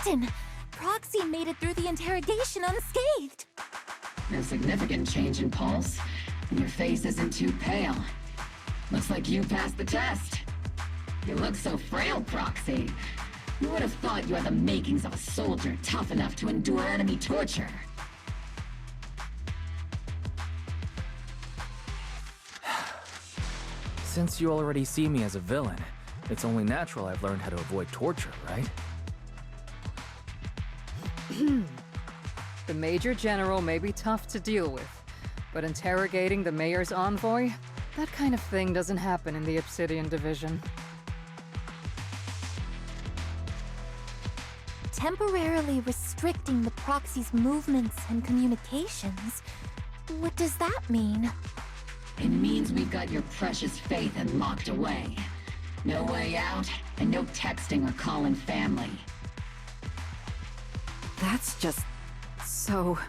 Captain! Proxy made it through the interrogation unscathed! No significant change in pulse, and your face isn't too pale. Looks like you passed the test. You look so frail, Proxy. You would have thought you had the makings of a soldier tough enough to endure enemy torture. Since you already see me as a villain, it's only natural I've learned how to avoid torture, right? The Major General may be tough to deal with, but interrogating the Mayor's envoy? That kind of thing doesn't happen in the Obsidian Division. Temporarily restricting the proxy's movements and communications? What does that mean? It means we've got your precious Phaethon locked away. No way out, and no texting or calling family. That's just... so...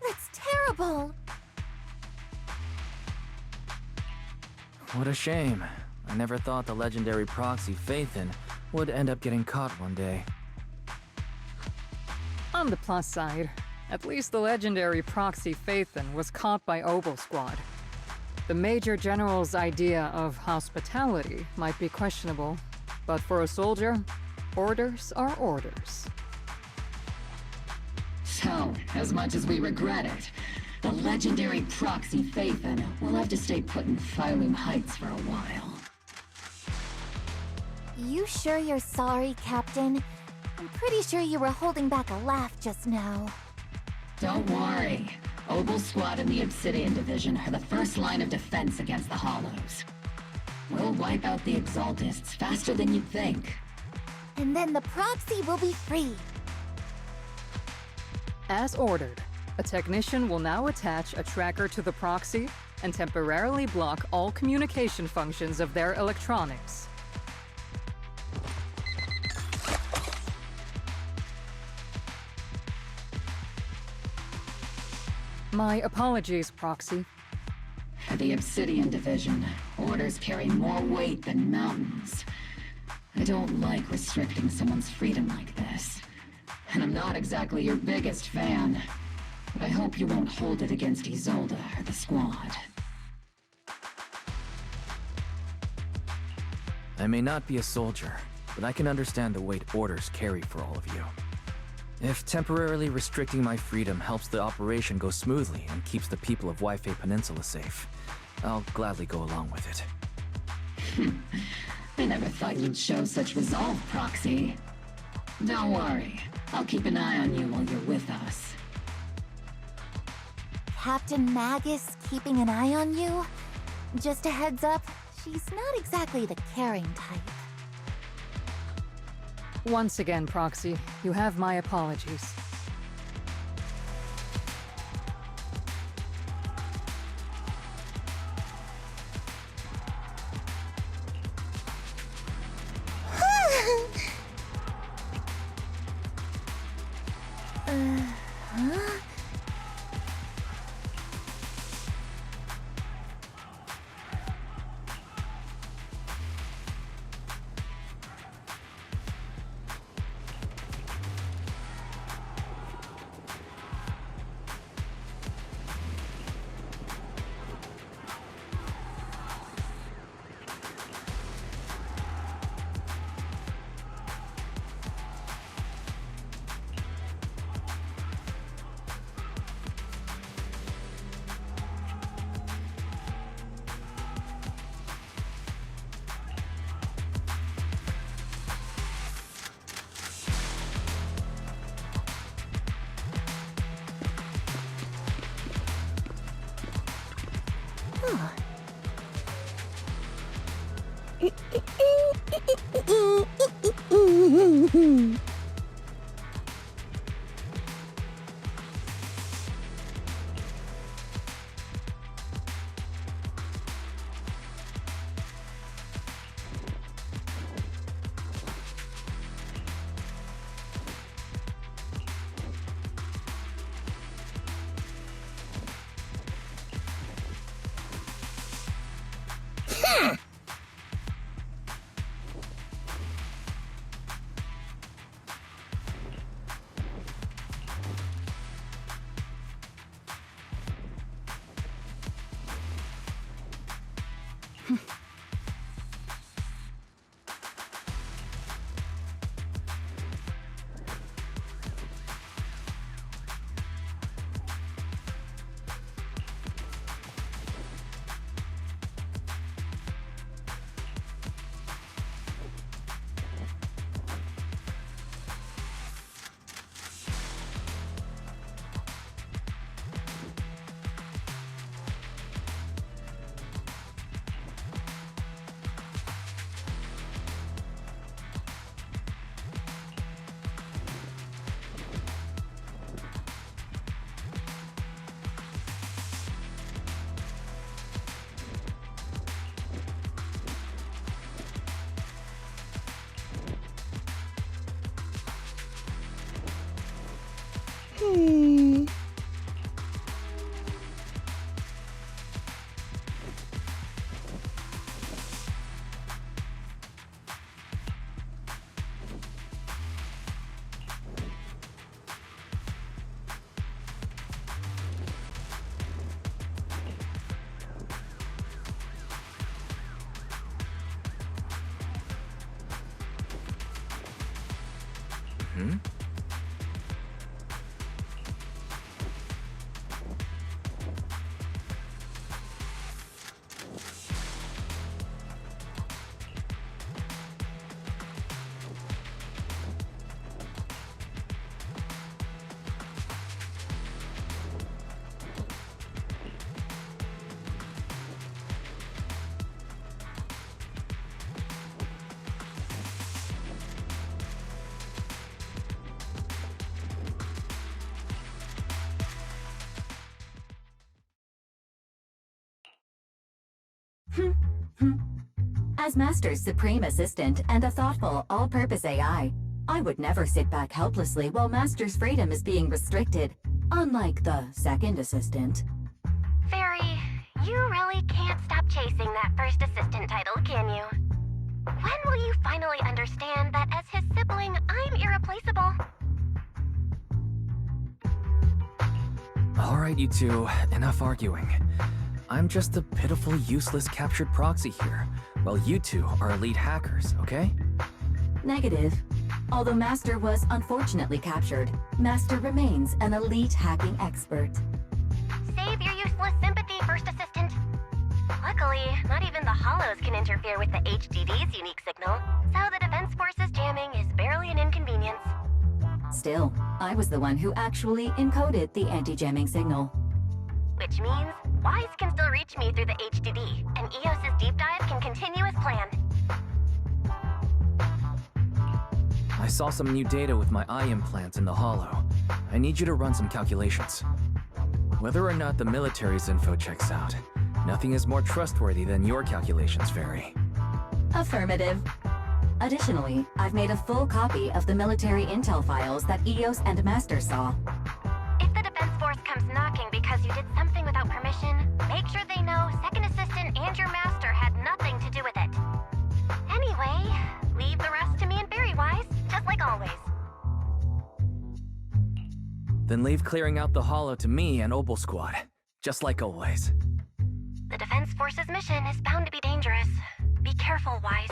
That's terrible! What a shame. I never thought the legendary proxy Phaethon would end up getting caught one day. On the plus side, at least the legendary proxy Phaethon was caught by Obel Squad. The Major General's idea of hospitality might be questionable, but for a soldier, orders are orders. So, as much as we regret it, the legendary proxy Phaethon will have to stay put in Phylum Heights for a while. You sure you're sorry, Captain? I'm pretty sure you were holding back a laugh just now. Don't worry. Obel Squad and the Obsidian Division are the first line of defense against the Hollows. We'll wipe out the Exaltists faster than you'd think. And then the proxy will be free. As ordered, a technician will now attach a tracker to the proxy and temporarily block all communication functions of their electronics. My apologies, Proxy. For the Obsidian Division, orders carry more weight than mountains. I don't like restricting someone's freedom like this. And I'm not exactly your biggest fan. But I hope you won't hold it against Isolde or the Squad. I may not be a soldier, but I can understand the weight orders carry for all of you. If temporarily restricting my freedom helps the operation go smoothly and keeps the people of Waifei Peninsula safe, I'll gladly go along with it. I never thought you'd show such resolve, Proxy. Don't worry, I'll keep an eye on you while you're with us. Captain Magus keeping an eye on you? Just a heads up, she's not exactly the caring type. Once again, Proxy, you have my apologies. Huh? Hmm? As Master's supreme assistant and a thoughtful, all-purpose AI, I would never sit back helplessly while Master's freedom is being restricted, unlike the second assistant. Fairy, you really can't stop chasing that first assistant title, can you? When will you finally understand that as his sibling, I'm irreplaceable? Alright, you two, enough arguing. I'm just a pitiful, useless captured proxy here, while you two are elite hackers, okay? Negative. Although Master was unfortunately captured, Master remains an elite hacking expert. Save your useless sympathy, First Assistant. Luckily, not even the Hollows can interfere with the HDD's unique signal, so the Defense Force's jamming is barely an inconvenience. Still, I was the one who actually encoded the anti-jamming signal. Which means Wise can still reach me through the HDD, and EOS's deep dive can continue as planned. I saw some new data with my eye implants in the hollow. I need you to run some calculations. Whether or not the military's info checks out, nothing is more trustworthy than your calculations, Fairy. Affirmative. Additionally, I've made a full copy of the military intel files that EOS and Master saw. If the Defense Force comes knocking because you did something without permission, make sure they know Second Assistant and your Master had nothing to do with it. Anyway, leave the rest to me and Fairy Wise, just like always. Then leave clearing out the hollow to me and Obel Squad, just like always. The Defense Force's mission is bound to be dangerous. Be careful, Wise.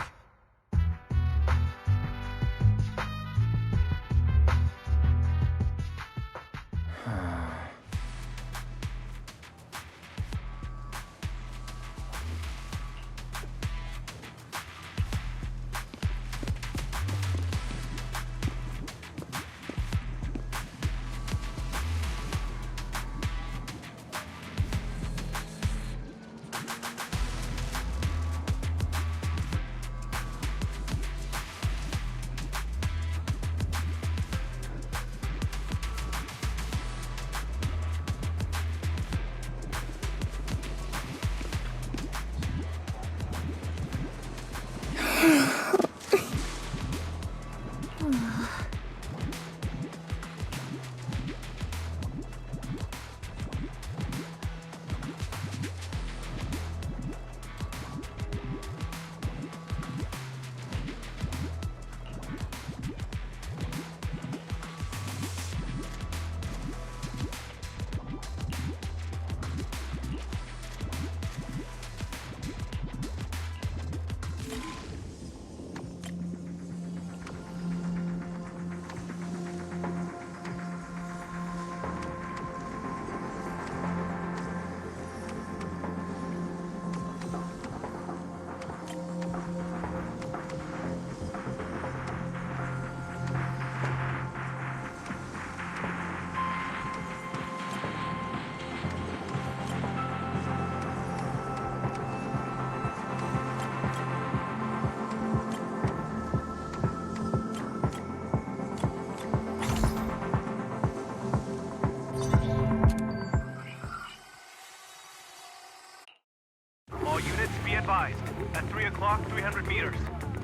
At 3 o'clock, 300 meters.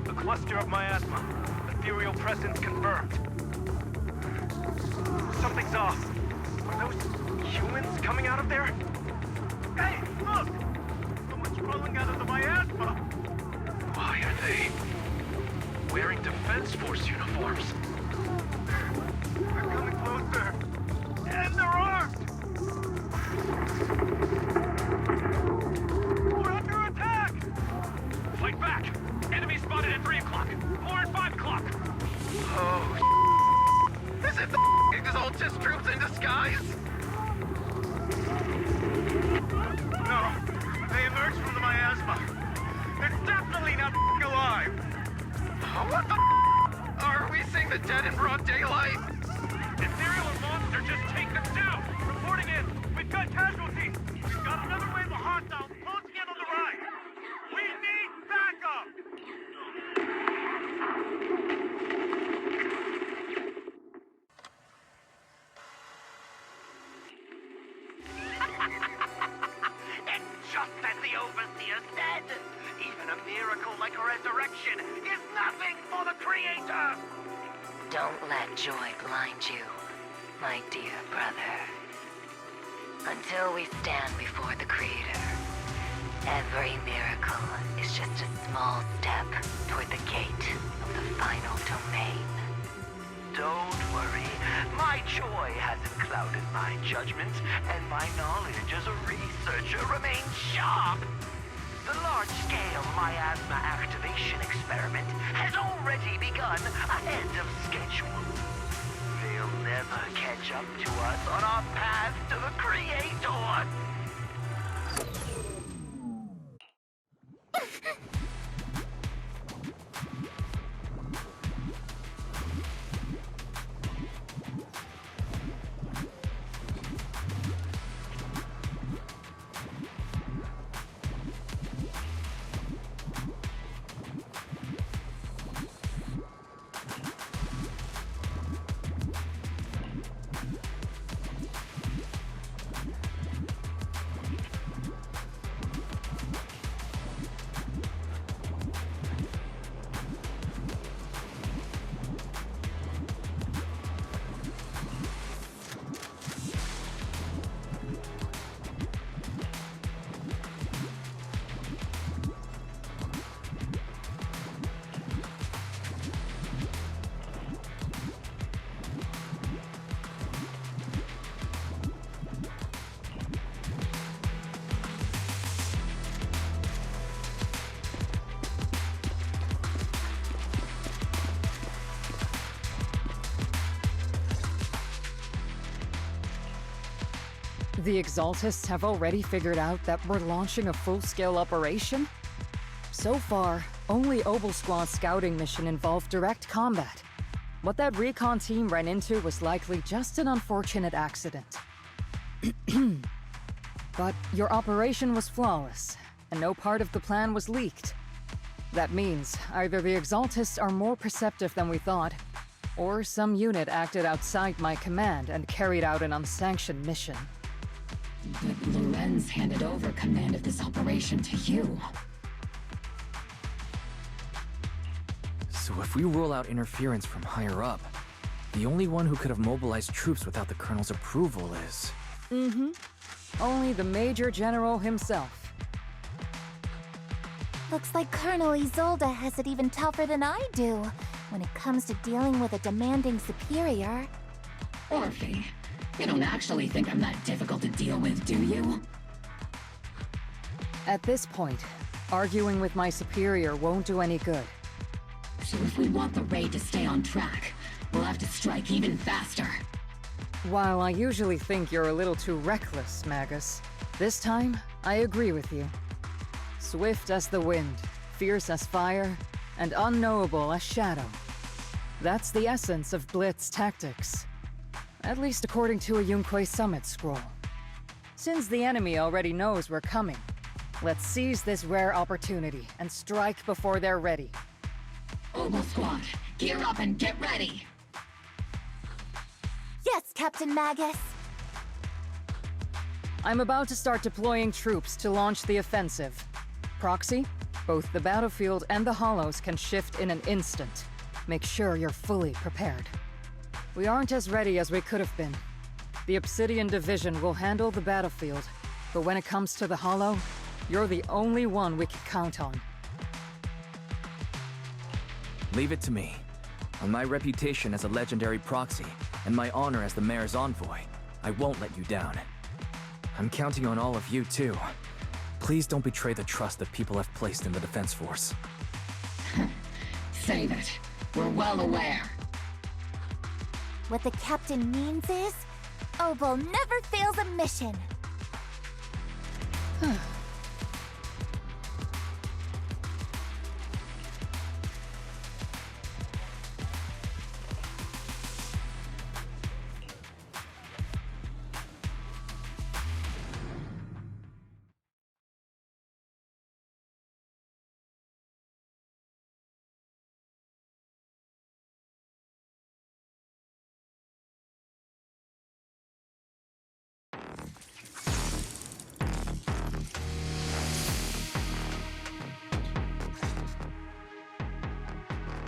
A cluster of miasma. Ethereal presence confirmed. Something's off. Are those humans coming out of there? Hey, look! Someone's crawling out of the miasma! Why are they wearing Defense Force uniforms? They're coming closer. And they're armed! We're under attack! Fight back! Enemy spotted at 3 o'clock. 4 and 5 o'clock. Oh, is it the Exaltus troops in disguise? No, they emerged from the miasma. They're definitely not alive. What the are we seeing the dead in broad daylight? Ethereal or monster, just take them down. Reporting in. We've got casualties. We've got another wave of hostiles closing in on the right. We need backup. It's just as the Overseer said. Even a miracle like a resurrection is nothing for the Creator. Don't let joy blind you, my dear brother. Until we stand before the Creator, every miracle is just a small step toward the gate of the final domain. Don't worry. My joy hasn't clouded my judgment, and my knowledge as a researcher remains sharp. The large-scale miasma activation experiment has already begun ahead of schedule. They'll never catch up to us on our path to the Creator. The Exaltists have already figured out that we're launching a full-scale operation? So far, only Obel Squad's scouting mission involved direct combat. What that recon team ran into was likely just an unfortunate accident. But your operation was flawless, and no part of the plan was leaked. That means either the Exaltists are more perceptive than we thought, or some unit acted outside my command and carried out an unsanctioned mission. But Lorenz handed over command of this operation to you. So if we roll out interference from higher up, the only one who could have mobilized troops without the Colonel's approval is... Only the Major General himself. Looks like Colonel Isolde has it even tougher than I do when it comes to dealing with a demanding superior. Orphe, you don't actually think I'm that difficult to deal with, do you? At this point, arguing with my superior won't do any good. So if we want the raid to stay on track, we'll have to strike even faster. While I usually think you're a little too reckless, Magus, this time, I agree with you. Swift as the wind, fierce as fire, and unknowable as shadow. That's the essence of Blitz tactics. At least according to a Yunque Summit scroll. Since the enemy already knows we're coming, let's seize this rare opportunity and strike before they're ready. Obel Squad, gear up and get ready! Yes, Captain Magus! I'm about to start deploying troops to launch the offensive. Proxy, Both the battlefield and the hollows can shift in an instant. Make sure you're fully prepared. We aren't as ready as we could have been. The Obsidian Division will handle the battlefield, but when it comes to the hollow, you're the only one we can count on. Leave it to me. On my reputation as a legendary proxy, and my honor as the mayor's envoy, I won't let you down. I'm counting on all of you, too. Please don't betray the trust that people have placed in the Defense Force. Save it. We're well aware. What the captain means is, Obol never fails a mission.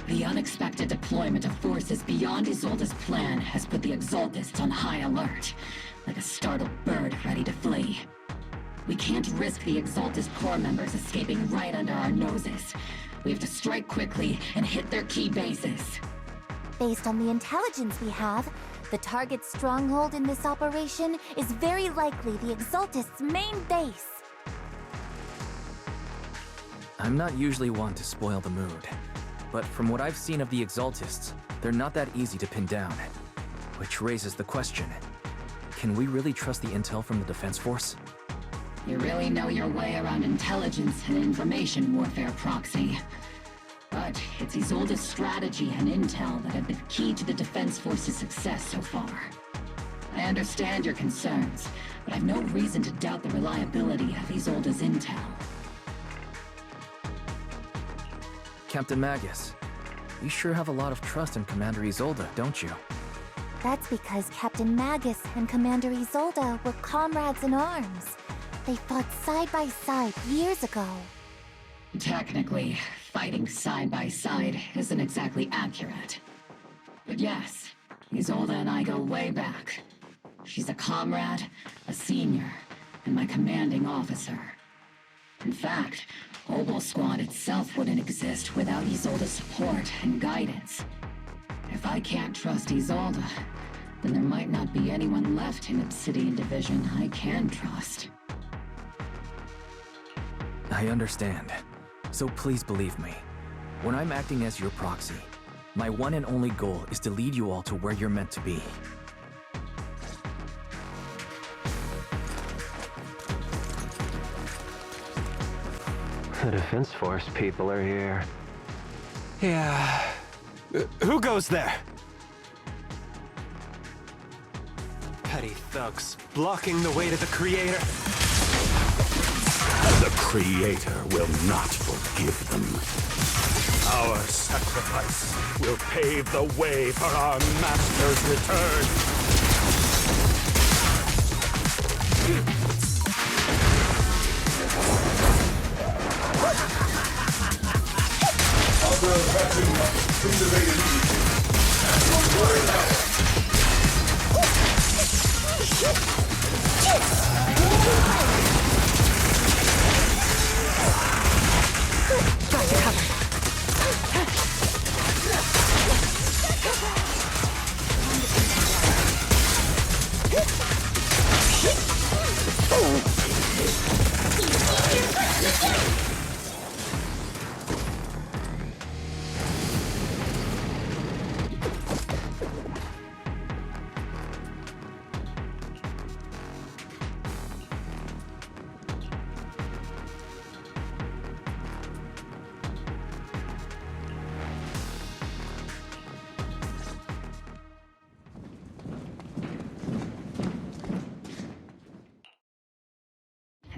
The unexpected deployment of forces beyond Isolde's plan has put the Exaltists on high alert, like a startled bird ready to flee. We can't risk the Exaltist core members escaping right under our noses. We have to strike quickly and hit their key bases. Based on the intelligence we have, the target's stronghold in this operation is very likely the Exaltists' main base. I'm not usually one to spoil the mood, but from what I've seen of the Exaltists, they're not that easy to pin down. Which raises the question, can we really trust the intel from the Defense Force? You really know your way around intelligence and information warfare, Proxy. But it's Isolde's strategy and intel that have been key to the Defense Force's success so far. I understand your concerns, but I've no reason to doubt the reliability of Isolde's intel. Captain Magus, you sure have a lot of trust in Commander Isolde, don't you? That's because Captain Magus and Commander Isolde were comrades in arms. They fought side by side years ago. Technically, fighting side by side isn't exactly accurate. But yes, Isolde and I go way back. She's a comrade, a senior, and my commanding officer. In fact, Obol Squad itself wouldn't exist without Isolde's support and guidance. If I can't trust Isolde, then there might not be anyone left in Obsidian Division I can trust. I understand. So please believe me. When I'm acting as your proxy, my one and only goal is to lead you all to where you're meant to be. The Defense Force people are here. Yeah. Who goes there? Petty thugs, blocking the way to the Creator. The Creator will not forgive them. Our sacrifice will pave the way for our Master's return. Got you covered.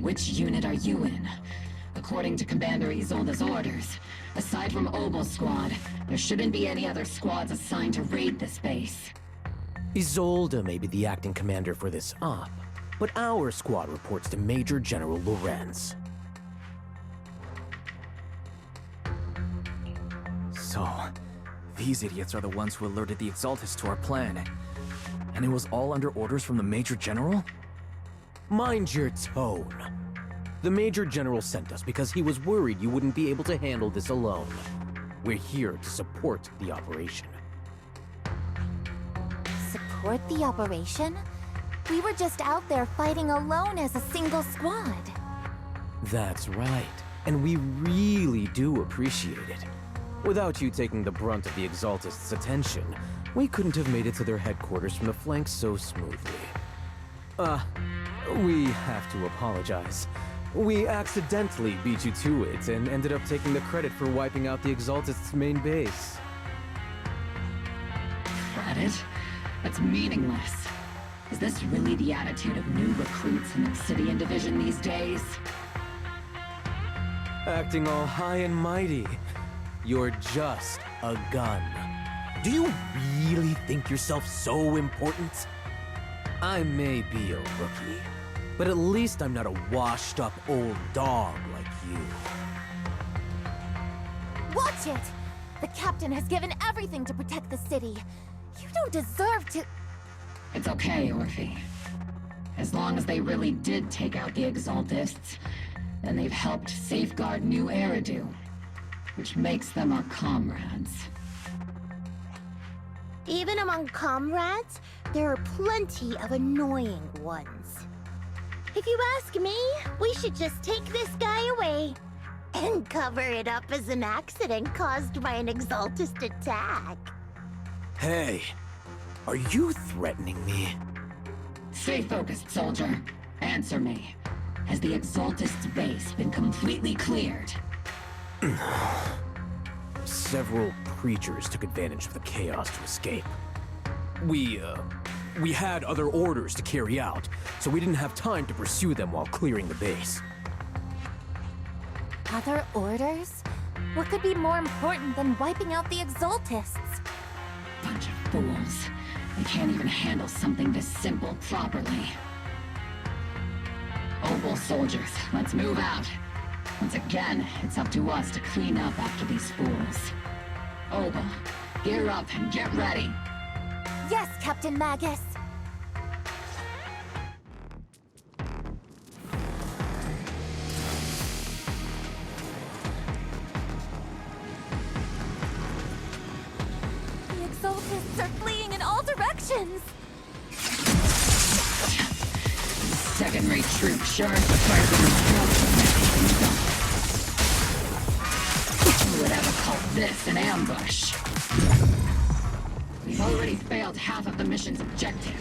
Which unit are you in? According to Commander Isolde's orders, aside from Obol Squad, there shouldn't be any other squads assigned to raid this base. Isolde may be the acting commander for this op, but our squad reports to Major General Lorenz. These idiots are the ones who alerted the Exaltists to our plan. And it was all under orders from the Major General? Mind your tone. The Major General sent us because he was worried you wouldn't be able to handle this alone. We're here to support the operation. Support the operation? We were just out there fighting alone as a single squad. That's right. And we really do appreciate it. Without you taking the brunt of the Exaltists' attention, we couldn't have made it to their headquarters from the flanks so smoothly. We have to apologize. We accidentally beat you to it and ended up taking the credit for wiping out the Exaltists' main base. Credit? That's meaningless. Is this really the attitude of new recruits in Obsidian Division these days? Acting all high and mighty. You're just a gun. Do you really think yourself so important? I may be a rookie, but at least I'm not a washed-up old dog like you. Watch it! The captain has given everything to protect the city. You don't deserve to... It's okay, Orphe. As long as they really did take out the Exaltists, then they've helped safeguard New Eridu, which makes them our comrades. Even among comrades, there are plenty of annoying ones. If you ask me, we should just take this guy away and cover it up as an accident caused by an Exaltist attack. Hey, are you threatening me? Stay focused, soldier. Answer me. Has the Exaltist's base been completely cleared? Several creatures took advantage of the chaos to escape. We had other orders to carry out, so we didn't have time to pursue them while clearing the base. Other orders? What could be more important than wiping out the Exaltists? Bunch of fools. They can't even handle something this simple properly. Opal soldiers, let's move out. Once again, it's up to us to clean up after these fools. Opal, gear up and get ready. Yes, Captain Magus. The Exaltists are fleeing in all directions. Second-rate troop sure is the first in the Who would ever call this an ambush? We've already failed half of the mission's objective.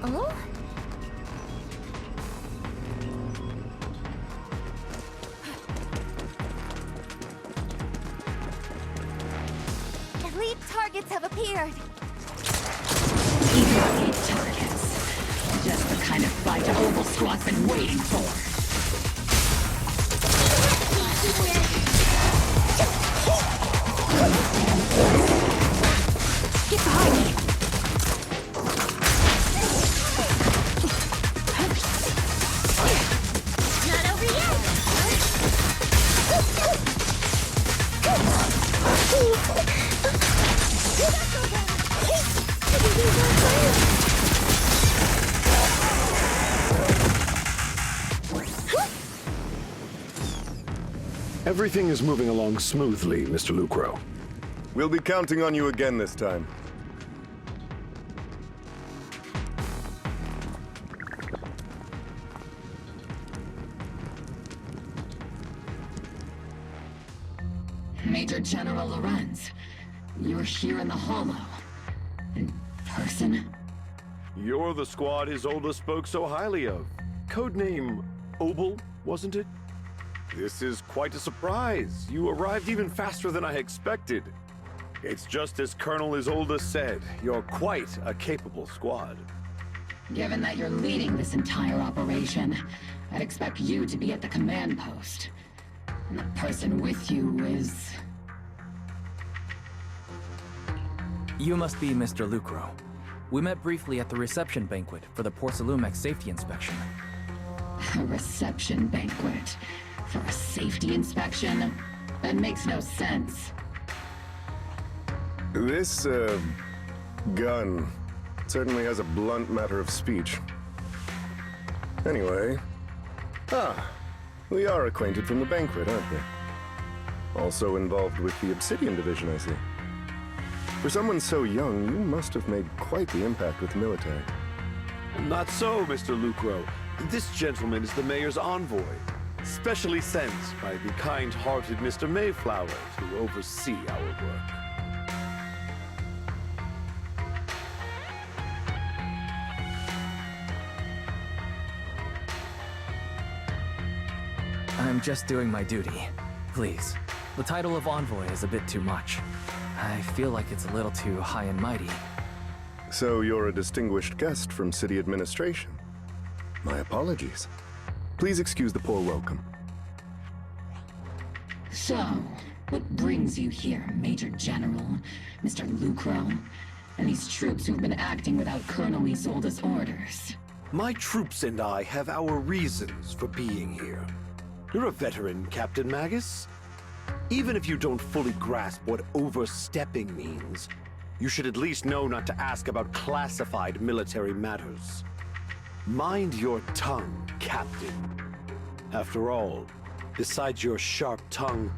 Oh? Elite targets have appeared. Elite targets. Just the kind of fight Opal Squad's been waiting for. Get behind me! Not over yet! Everything is moving along smoothly, Mr. Lucro. We'll be counting on you again this time. Major General Lorenz, you're here in the Hollow. In person? You're the squad Isolde spoke so highly of. Codename Opal, wasn't it? This is quite a surprise. You arrived even faster than I expected. It's just as Colonel Isolde said, you're quite a capable squad. Given that you're leading this entire operation, I'd expect you to be at the command post. And the person with you is... You must be Mr. Lucro. We met briefly at the reception banquet for the Porcelumex safety inspection. A reception banquet. For a safety inspection? That makes no sense. This, gun certainly has a blunt matter of speech. Anyway... we are acquainted from the banquet, aren't we? Also involved with the Obsidian Division, I see. For someone so young, you must have made quite the impact with the military. Not so, Mr. Lucro. This gentleman is the mayor's envoy, specially sent by the kind-hearted Mr. Mayflower to oversee our work. I'm just doing my duty. Please. The title of envoy is a bit too much. I feel like it's a little too high and mighty. So you're a distinguished guest from city administration. My apologies. Please excuse the poor welcome. So, what brings you here, Major General, Mr. Lucro, and these troops who've been acting without Colonel Isolde's orders? My troops and I have our reasons for being here. You're a veteran, Captain Magus. Even if you don't fully grasp what overstepping means, you should at least know not to ask about classified military matters. Mind your tongue, Captain. After all, besides your sharp tongue,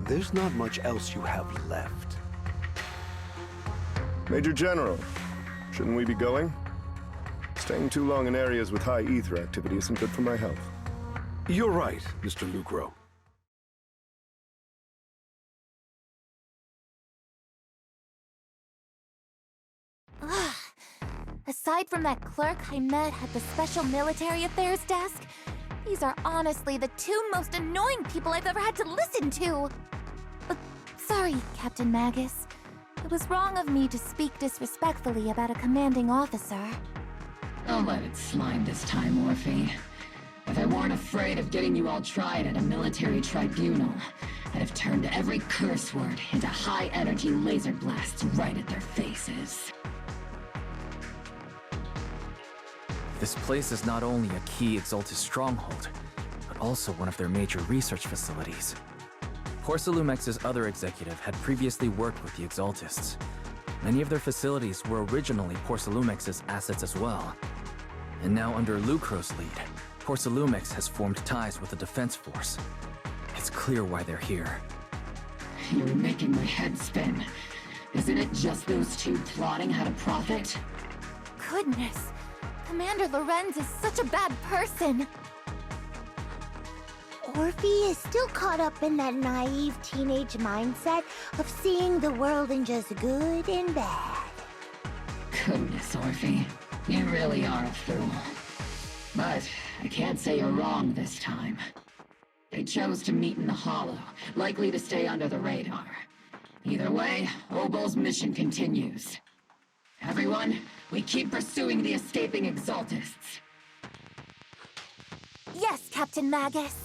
there's not much else you have left. Major General, shouldn't we be going? Staying too long in areas with high ether activity isn't good for my health. You're right, Mr. Lucro. Aside from that clerk I met at the Special Military Affairs desk, these are honestly the two most annoying people I've ever had to listen to. Sorry, Captain Magus. It was wrong of me to speak disrespectfully about a commanding officer. I'll let it slide this time, Orphe. If I weren't afraid of getting you all tried at a military tribunal, I'd have turned every curse word into high-energy laser blasts right at their faces. This place is not only a key Exaltus stronghold, but also one of their major research facilities. Porcelumex's other executive had previously worked with the Exaltists. Many of their facilities were originally Porcelumex's assets as well. And now under Lucro's lead, Porcelumex has formed ties with the defense force. It's clear why they're here. You're making my head spin. Isn't it just those two plotting how to profit? Goodness, Commander Lorenz is such a bad person. Orphe is still caught up in that naive teenage mindset of seeing the world in just good and bad. Goodness, Orphe. You really are a fool. But I can't say you're wrong this time. They chose to meet in the Hollow, likely to stay under the radar. Either way, Obol's mission continues. Everyone, we keep pursuing the escaping Exaltists. Yes, Captain Magus.